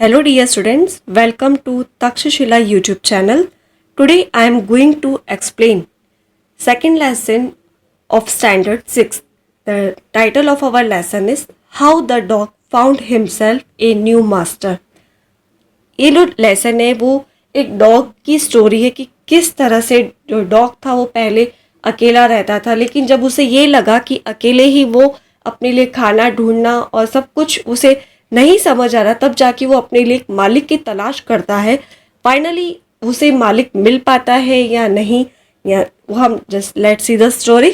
Hello dear students, welcome to Takshashila YouTube channel. Today I am going to explain second lesson of standard 6. The title of our lesson is How the Dog Found Himself a New Master. ये जो lesson है वो एक dog की story है कि किस तरह से जो डॉग था वो पहले अकेला रहता था, लेकिन जब उसे ये लगा कि अकेले ही वो अपने लिए खाना ढूंढना और सब कुछ उसे नहीं समझ आ रहा, तब जाके वो अपने लिए एक मालिक की तलाश करता है. फाइनली उसे मालिक मिल पाता है या नहीं, या वो हम just let's see the story.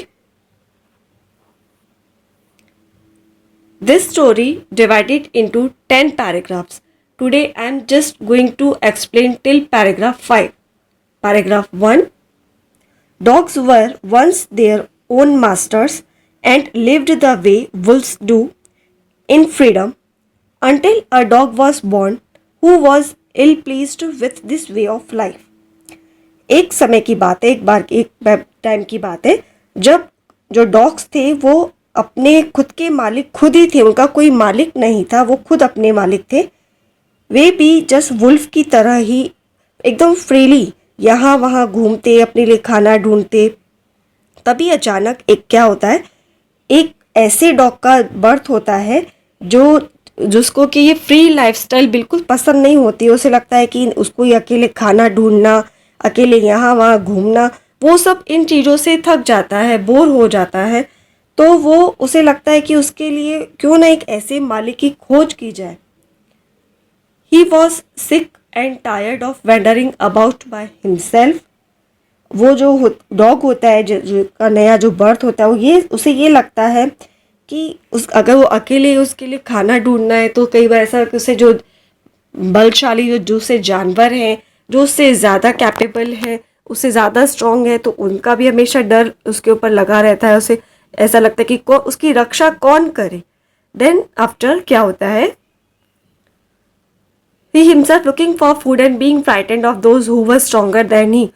This story divided into 10 paragraphs. Today I am just going to explain till paragraph 5. Paragraph 1. Dogs were once their own masters and lived the way wolves do, in freedom, until a dog was born who was ill pleased with this way of life. एक समय की बात है, एक time की बात है जब जो डॉग्स थे वो अपने खुद के मालिक खुद ही थे. उनका कोई मालिक नहीं था, वो खुद अपने मालिक थे. वे भी जस्ट वुल्फ की तरह ही एकदम फ्रीली यहाँ वहाँ घूमते, अपने लिए खाना ढूंढते. तभी अचानक एक क्या होता है, एक ऐसे डॉग का बर्थ होता है जिसको कि ये फ्री लाइफस्टाइल बिल्कुल पसंद नहीं होती. उसे लगता है कि उसको ये अकेले खाना ढूंढना, अकेले यहाँ वहाँ घूमना, वो सब इन चीज़ों से थक जाता है, बोर हो जाता है. तो वो उसे लगता है कि उसके लिए क्यों ना एक ऐसे मालिक की खोज की जाए. He was sick and tired of wandering about by himself. वो जो डॉग होता है, का नया जो बर्थ होता है, वो उसे ये लगता है कि अगर वो अकेले उसके लिए खाना ढूंढना है तो कई बार ऐसा कि उसे जो बलशाली जो दूसरे जानवर हैं, जो उससे ज़्यादा कैपेबल है, उससे ज़्यादा स्ट्रॉन्ग है, तो उनका भी हमेशा डर उसके ऊपर लगा रहता है. उसे ऐसा लगता है कि उसकी रक्षा कौन करे. देन आफ्टर क्या होता है, he himself looking for food and being frightened of those who were stronger than he.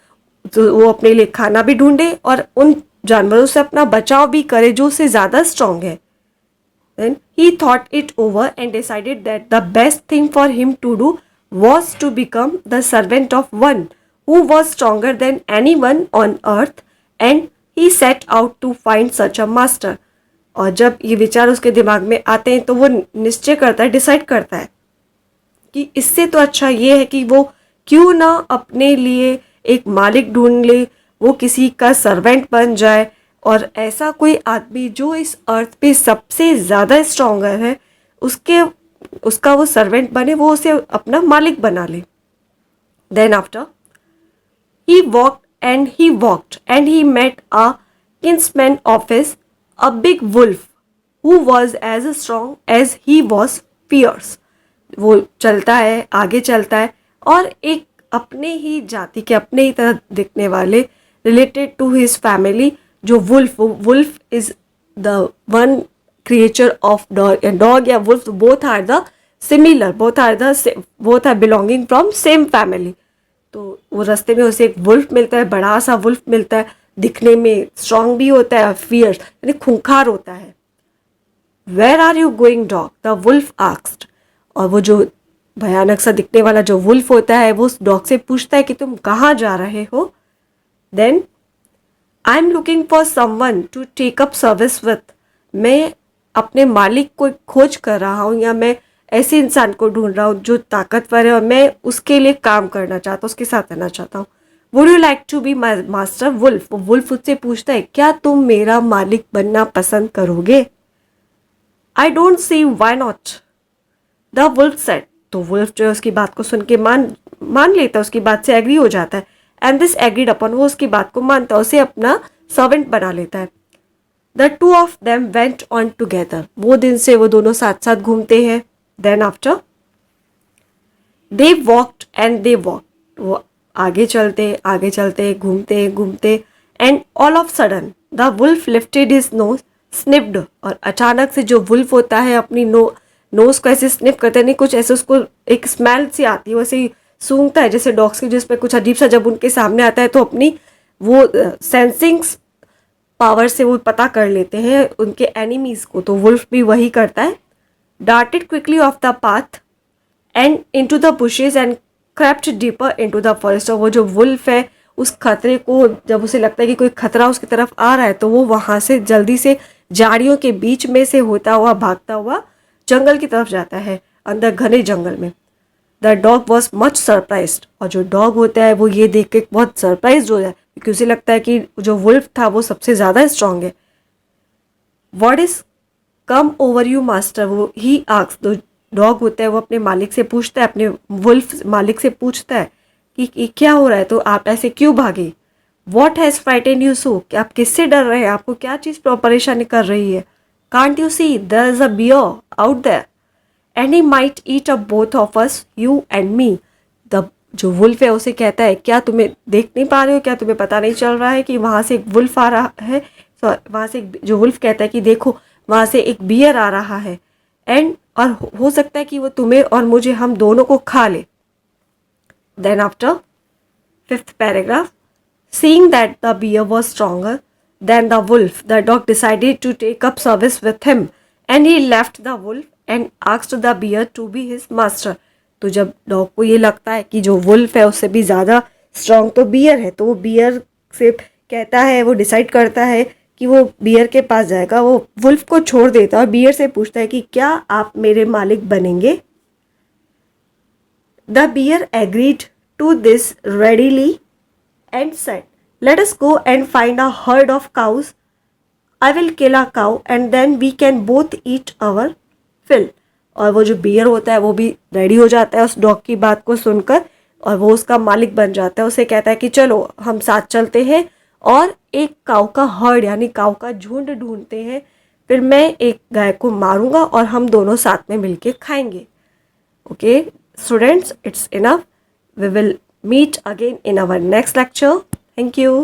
तो वो अपने लिए खाना भी ढूंढे और उन जानवरों से अपना बचाव भी करे जो उससे ज़्यादा स्ट्रॉन्ग है. Then he thought it over and decided that the best thing for him to do was to become the servant of one who was stronger than anyone on earth, and he set out to find such a master. और जब ये विचार उसके दिमाग में आते हैं तो वो निश्चय करता है, डिसाइड करता है कि इससे तो अच्छा ये है कि वो क्यों ना अपने लिए एक मालिक ढूंढ ले, वो किसी का सर्वेंट बन जाए और ऐसा कोई आदमी जो इस अर्थ पे सबसे ज़्यादा स्ट्रॉन्गर है उसका वो सर्वेंट बने, वो उसे अपना मालिक बना ले. Then after he walked and he met a kinsman of his, a big wolf who was as strong as he was fierce. वो चलता है, आगे चलता है और एक अपने ही जाति के, अपने ही तरह दिखने वाले, रिलेटेड टू हिज फैमिली, जो wolf is the one creature of dog या wolf, both are the similar, both are belonging from same family. तो वो रास्ते में उसे एक वुल्फ मिलता है, बड़ा सा वुल्फ मिलता है, दिखने में स्ट्रांग भी होता है, फियर्स यानी खूंखार होता है. Where are you going dog, the wolf asked. और वो जो भयानक सा दिखने वाला जो वुल्फ होता है वो उस डॉग से पूछता है कि तुम कहाँ जा रहे हो. Then I am looking for someone to take up service with. मैं अपने मालिक को खोज कर रहा हूँ, या मैं ऐसे इंसान को ढूंढ रहा हूँ जो ताकतवर है और मैं उसके लिए काम करना चाहता हूँ, उसके साथ रहना चाहता हूँ. Would you like to be my master wolf. वो वुल्फ उससे पूछता है क्या तुम मेरा मालिक बनना पसंद करोगे. I don't see why not, the wolf said. तो वुल्फ जो है उसकी बात को सुन के मान लेता है, उसकी बात से एग्री हो जाता है. एंड दिस एग्रीड अपॉन, वो उसकी बात को मानता है, उसे अपना सर्वेंट बना लेता है. The two of them went on together. वो दिन से वो दोनों साथ साथ घूमते हैं. Then after they walked and they walked. वो आगे चलते घूमते and all of sudden the wolf lifted his nose, sniffed. और अचानक से जो वुल्फ होता है अपनी नोज को ऐसे स्निफ करते, नहीं कुछ ऐसे उसको एक स्मेल सी आती है, वैसे ही सूंघता है जैसे डॉग्स की, जिस पे कुछ अजीब सा जब उनके सामने आता है तो अपनी वो सेंसिंग पावर से वो पता कर लेते हैं उनके एनिमीज को. तो वुल्फ भी वही करता है. Darted quickly off the path and into the bushes and crept deeper into the forest. और वो जो वुल्फ है उस खतरे को, जब उसे लगता है कि कोई खतरा उसकी तरफ आ रहा है, तो वो वहाँ से जल्दी से झाड़ियों के बीच में से होता हुआ भागता हुआ जंगल की तरफ जाता है, अंदर घने जंगल में। The dog was much surprised. और जो डॉग होता है वो ये देख के बहुत सरप्राइज हो जाए, क्योंकि उसे लगता है कि जो वुल्फ था वो सबसे ज़्यादा स्ट्रांग है। What is come over you master, वो ही आस्क्स। जो डॉग होता है वो अपने मालिक से पूछता है, अपने वुल्फ मालिक से पूछता है कि क्या हो रहा है, तो आप ऐसे क्यों भागे। What has frightened you so, कि आप किससे डर रहे हैं, आपको क्या चीज़ परेशानी कर रही है। Can't you see there is a bear out there and he might eat up both of us, you and me. The जो वुल्फ है उसे कहता है, क्या तुम्हें देख नहीं पा रहे हो, क्या तुम्हें पता नहीं चल रहा है कि वहाँ से एक वुल्फ आ रहा है। वहाँ से जो वुल्फ कहता है कि देखो वहाँ से एक बियर आ रहा है, एंड और हो सकता है कि वो तुम्हें और मुझे, हम दोनों को खा ले। Then after 5th paragraph, seeing that the bear was stronger than the wolf, the dog decided to take up service with him, and he left the wolf and asked the bear to be his master. तो जब dog को ये लगता है कि जो wolf है उससे भी ज़्यादा स्ट्रांग तो बियर है, तो वो बियर से कहता है, वो डिसाइड करता है कि वो बियर के पास जाएगा। वो वुल्फ को छोड़ देता है और बियर से पूछता है कि क्या आप मेरे मालिक बनेंगे। The bear agreed to this readily and said, "Let us go and find a herd of cows. I will kill a cow and then we can both eat our fill." और वो जो बियर होता है वो भी ready हो जाता है उस डॉग की बात को सुनकर, और वो उसका मालिक बन जाता है। उसे कहता है कि चलो हम साथ चलते हैं और एक काऊ का हर्ड यानी काऊ का झुंड ढूंढते हैं, फिर मैं एक गाय को मारूंगा और हम दोनों साथ में मिलके खाएंगे। Okay, students, it's enough. We will meet again in our next lecture. Thank you.